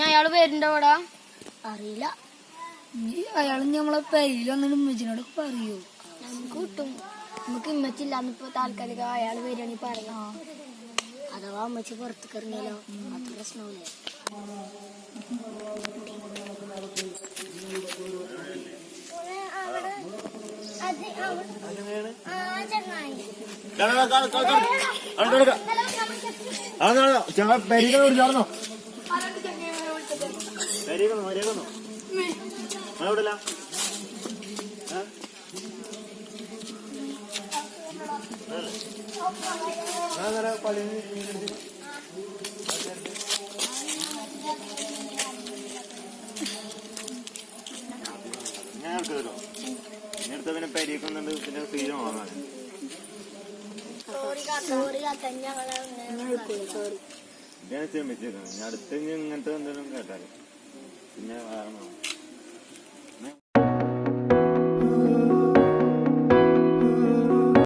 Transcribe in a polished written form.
അയാള് പേരുണ്ടോടാ അറിയില്ല. അയാള് നമ്മളെ പേരിൽ വന്നിട്ട് ഉമ്മച്ചിനോട് പറയൂ. നമുക്ക് കിട്ടും. നമുക്ക് ഇമ്മച്ചില്ലാന്നിപ്പോ താൽക്കാലിക അയാള് വരികയാണെങ്കിൽ പറയാം. അഥവാ അമ്മച്ചി പുറത്തേക്ക് ഇറങ്ങിയാലോ അത് പ്രശ്നമില്ലേ? ഇങ്ങനത്തെ പിന്നെ പരിക്കുന്നുണ്ട്. പിന്നെ തീരെ വാങ്ങാൻ ഇതാണ് ചെയ്യാൻ പറ്റിയത്. അടുത്ത് ഇങ്ങനത്തെ എന്തെങ്കിലും കേട്ടാല് പിന്നെ വേറെ